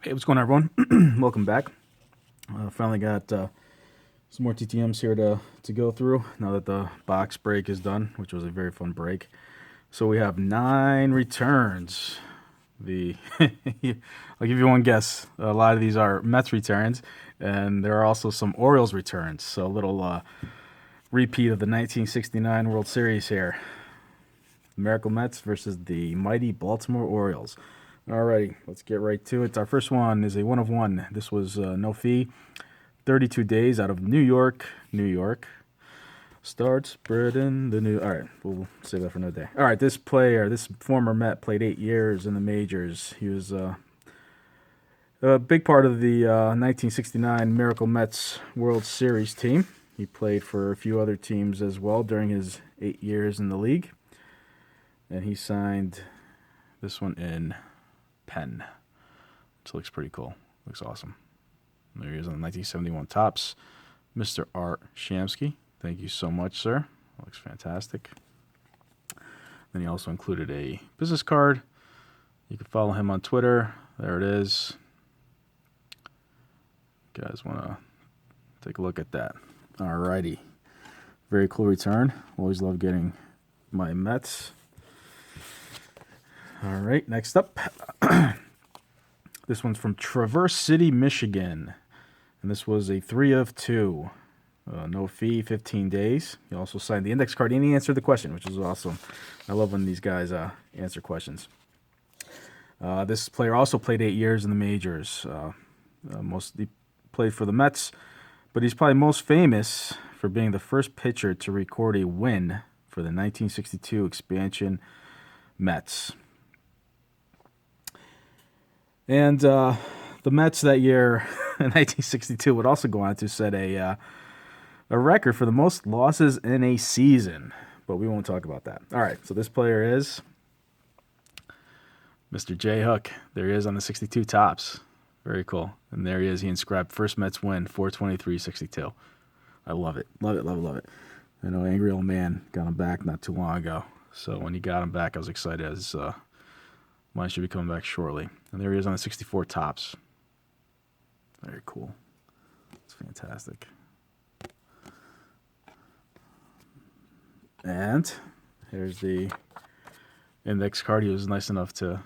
Hey, what's going on, everyone? Welcome back. Finally got some more TTMs here to go through now that the box break is done, which was a very fun break. So we have 9 returns. I'll give you one guess. A lot of these are Mets returns, and there are also some Orioles returns. So a little repeat of the 1969 World Series here. Miracle Mets versus the mighty Baltimore Orioles. Alrighty, let's get right to it. Our first one is a 1 of 1. This was no fee. 32 days out of New York, New York. Start spreading the new. All right, we'll save that for another day. All right, this former Met, played 8 years in the majors. He was a big part of the 1969 Miracle Mets World Series team. He played for a few other teams as well during his 8 years in the league. And he signed this one in pen, which looks pretty cool. Looks awesome. There he is on the 1971 Topps, Mr. Art Shamsky. Thank you so much, sir. Looks fantastic. Then he also included a business card. You can follow him on Twitter. There it is. You guys want to take a look at that. Alrighty. Very cool return. Always love getting my Mets. All right, next up. This one's from Traverse City, Michigan. And this was a 3 of 2. No fee, 15 days. He also signed the index card and he answered the question, which is awesome. I love when these guys answer questions. This player also played 8 years in the majors. Mostly played for the Mets, but he's probably most famous for being the first pitcher to record a win for the 1962 expansion Mets. And the Mets that year, in 1962, would also go on to set a record for the most losses in a season. But we won't talk about that. All right, so this player is Mr. J. Hook. There he is on the 62 Topps. Very cool. And there he is. He inscribed first Mets win, 423-62. I love it. Love it, love it, love it. I know Angry Old Man got him back not too long ago. So when he got him back, I was excited as mine should be coming back shortly. And there he is on the 64 Topps. Very cool. It's fantastic. And here's the index card he was nice enough to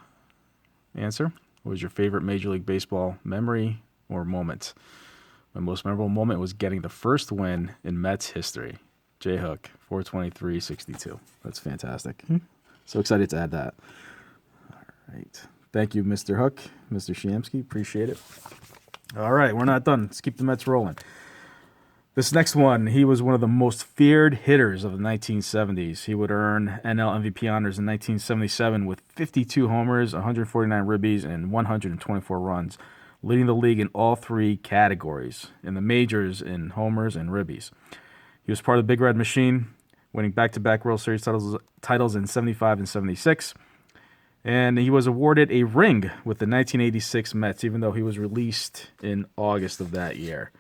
answer. What was your favorite Major League Baseball memory or moment? My most memorable moment was getting the first win in Mets history. J Hook, 423-62. That's fantastic. So excited to add that. Right. Thank you, Mr. Hook, Mr. Shamsky. Appreciate it. All right, we're not done. Let's keep the Mets rolling. This next one, he was one of the most feared hitters of the 1970s. He would earn NL MVP honors in 1977 with 52 homers, 149 ribbies, and 124 runs, leading the league in all 3 categories, in the majors in homers and ribbies. He was part of the Big Red Machine, winning back-to-back World Series titles in 75 and 76. And he was awarded a ring with the 1986 Mets, even though he was released in August of that year.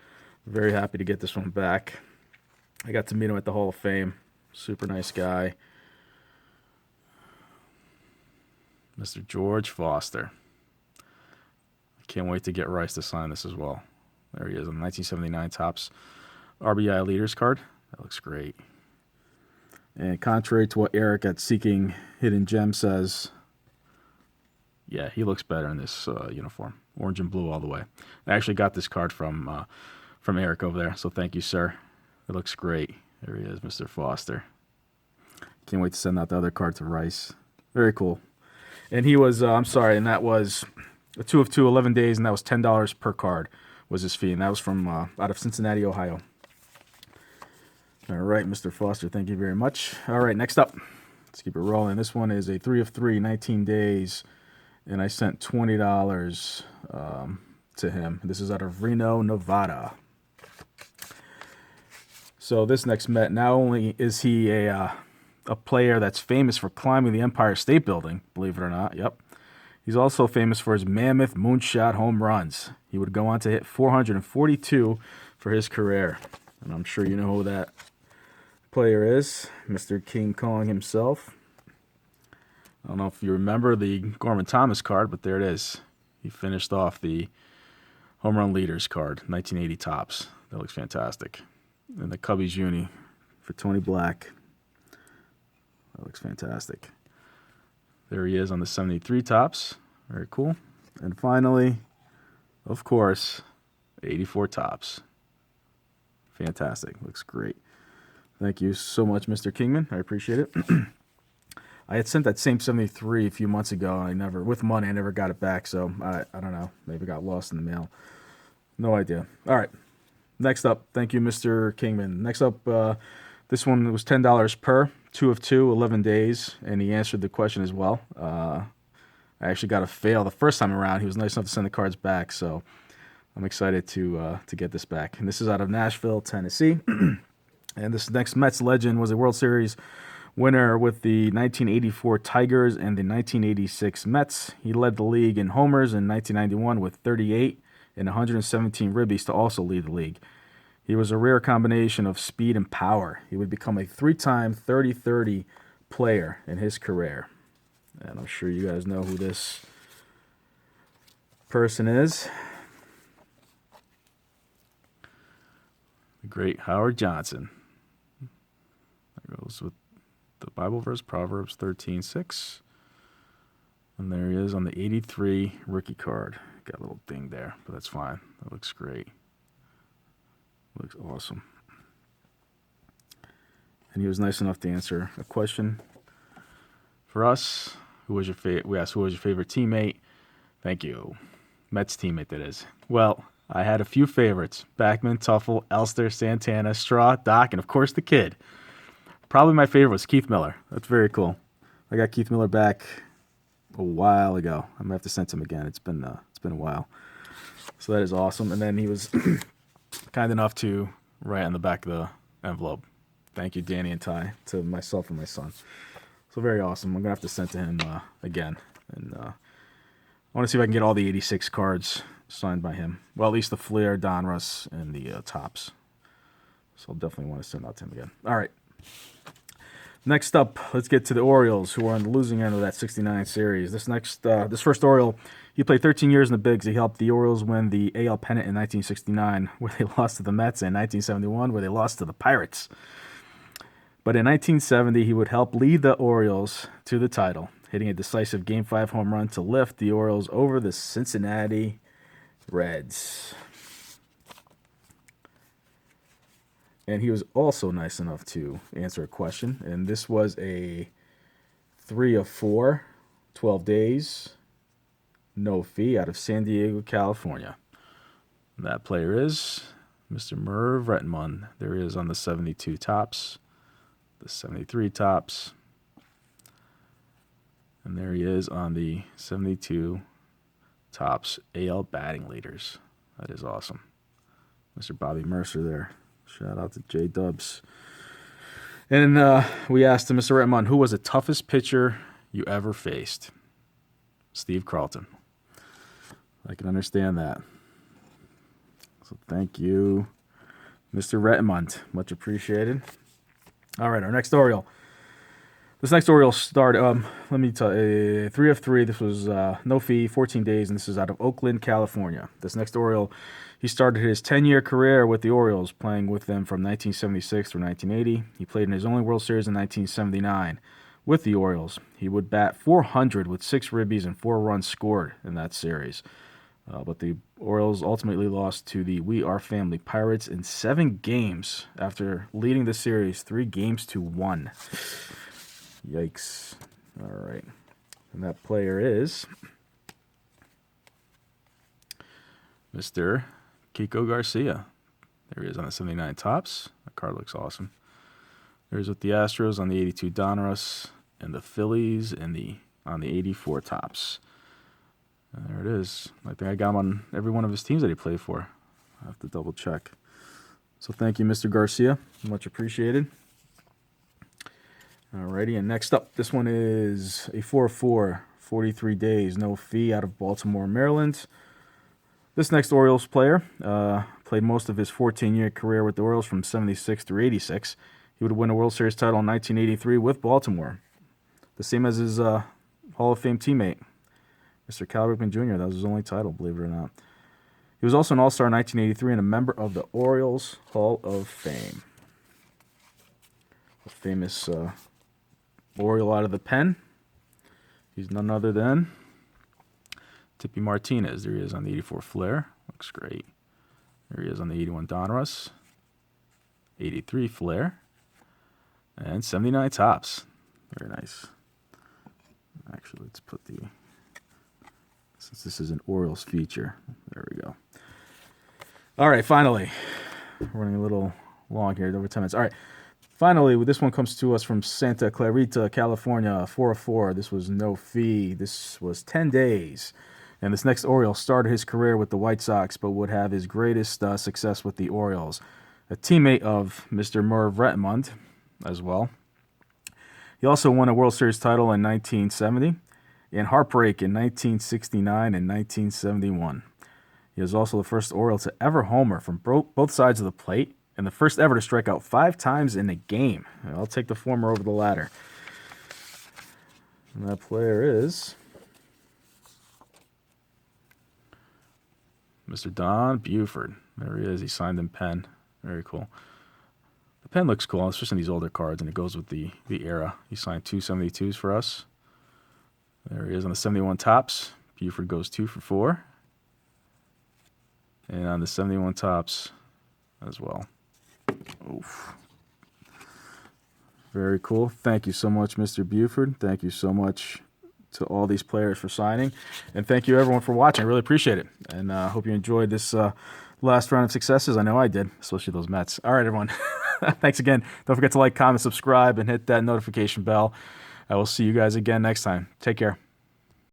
Very happy to get this one back. I got to meet him at the Hall of Fame. Super nice guy. Mr. George Foster. I can't wait to get Rice to sign this as well. There he is on the 1979 Topps RBI Leaders card. That looks great. And contrary to what Eric at Seeking Hidden Gem says, yeah, he looks better in this uniform. Orange and blue all the way. I actually got this card from Eric over there, so thank you, sir. It looks great. There he is, Mr. Foster. Can't wait to send out the other card to Rice. Very cool. And he was, and that was a 2 of 2, 11 days, and that was $10 per card was his fee, and that was from out of Cincinnati, Ohio. All right, Mr. Foster, thank you very much. All right, next up. Let's keep it rolling. This one is a 3 of 3, 19 days. And I sent $20 to him. This is out of Reno, Nevada. So this next Met, not only is he a player that's famous for climbing the Empire State Building, believe it or not, yep. He's also famous for his mammoth moonshot home runs. He would go on to hit 442 for his career. And I'm sure you know who that player is, Mr. King Kong himself. I don't know if you remember the Gorman Thomas card, but there it is. He finished off the home run leaders card, 1980 Topps. That looks fantastic. And the Cubbies uni for Tony Black. That looks fantastic. There he is on the 73 Topps. Very cool. And finally, of course, 84 Topps. Fantastic. Looks great. Thank you so much, Mr. Kingman. I appreciate it. I had sent that same 73 a few months ago. I never got it back. So I don't know. Maybe it got lost in the mail. No idea. All right. Next up. Thank you, Mr. Kingman. Next up, this one was $10 per. 2 of 2, 11 days. And he answered the question as well. I actually got a fail the first time around. He was nice enough to send the cards back. So I'm excited to get this back. And this is out of Nashville, Tennessee. And this next Mets legend was a World Series winner with the 1984 Tigers and the 1986 Mets. He led the league in homers in 1991 with 38 and 117 ribbies to also lead the league. He was a rare combination of speed and power. He would become a 3-time 30-30 player in his career. And I'm sure you guys know who this person is. The great Howard Johnson. That goes with the Bible verse, Proverbs 13:6. And there he is on the 83 rookie card. Got a little ding there, but that's fine. That looks great. Looks awesome. And he was nice enough to answer a question for us. We asked who was your favorite teammate. Thank you. Mets teammate, that is. Well, I had a few favorites. Backman, Tuffle, Elster, Santana, Straw, Doc, and of course the kid. Probably my favorite was Keith Miller. That's very cool. I got Keith Miller back a while ago. I'm going to have to send him again. It's been a while. So that is awesome. And then he was kind enough to write on the back of the envelope, "Thank you, Danny and Ty," to myself and my son. So very awesome. I'm going to have to send to him again. And I want to see if I can get all the 86 cards signed by him. Well, at least the Flair, Donruss, and the Topps. So I'll definitely want to send out to him again. All right. Next up, let's get to the Orioles, who are on the losing end of that 69 series. This first Oriole, he played 13 years in the Bigs. He helped the Orioles win the AL pennant in 1969, where they lost to the Mets, and 1971, where they lost to the Pirates. But in 1970, he would help lead the Orioles to the title, hitting a decisive Game 5 home run to lift the Orioles over the Cincinnati Reds. And he was also nice enough to answer a question. And this was a 3 of 4, 12 days, no fee, out of San Diego, California. And that player is Mr. Merv Rettenmund. There he is on the 72 Topps, the 73 Topps. And there he is on the 72 Topps AL batting leaders. That is awesome. Mr. Bobby Mercer there. Shout out to J-Dubs. And we asked him, Mr. Rettenmund, who was the toughest pitcher you ever faced? Steve Carlton. I can understand that. So thank you, Mr. Rettenmund. Much appreciated. All right, our next Oriole. This next Oriole started, let me tell you, 3 of 3. This was no fee, 14 days, and this is out of Oakland, California. This next Oriole, he started his 10-year career with the Orioles, playing with them from 1976 through 1980. He played in his only World Series in 1979 with the Orioles. He would bat .400 with 6 ribbies and 4 runs scored in that series. But the Orioles ultimately lost to the We Are Family Pirates in 7 games after leading the series 3-1. Yikes. All right. And that player is Mr. Kiko Garcia. There he is on the 79 Topps. That card looks awesome. There's with the Astros on the 82 Donruss and the Phillies on the 84 Topps. And there it is. I think I got him on every one of his teams that he played for. I have to double check. So thank you, Mr. Garcia. Much appreciated. Alrighty, and next up, this one is a 4 of 4, 43 days, no fee, out of Baltimore, Maryland. This next Orioles player played most of his 14-year career with the Orioles from 76 through 86. He would win a World Series title in 1983 with Baltimore. The same as his Hall of Fame teammate, Mr. Cal Ripken Jr., that was his only title, believe it or not. He was also an All-Star in 1983 and a member of the Orioles Hall of Fame. A famous Oriole out of the pen. He's none other than Tippy Martinez. There he is on the 84 Flair. Looks great. There he is on the 81 Donruss. 83 Flair. And 79 Topps. Very nice. Actually, let's put the... Since this is an Orioles feature. There we go. All right, finally. We're running a little long here, over 10 minutes. All right. Finally, this one comes to us from Santa Clarita, California, 404. This was no fee. This was 10 days. And this next Oriole started his career with the White Sox, but would have his greatest success with the Orioles. A teammate of Mr. Merv Retmund as well. He also won a World Series title in 1970 and Heartbreak in 1969 and 1971. He was also the first Oriole to ever homer from both sides of the plate and the first ever to strike out 5 times in a game. I'll take the former over the latter. And that player is Mr. Don Buford. There he is. He signed in pen. Very cool. The pen looks cool, especially in these older cards, and it goes with the era. He signed 2 72s for us. There he is on the 71 Topps. Buford goes 2 for 4. And on the 71 Topps as well. Oof. Very cool. Thank you so much, Mr. Buford. Thank you so much to all these players for signing. And thank you, everyone, for watching. I really appreciate it. And I hope you enjoyed this last round of successes. I know I did, especially those Mets. All right, everyone. Thanks again. Don't forget to like, comment, subscribe, and hit that notification bell. I will see you guys again next time. Take care.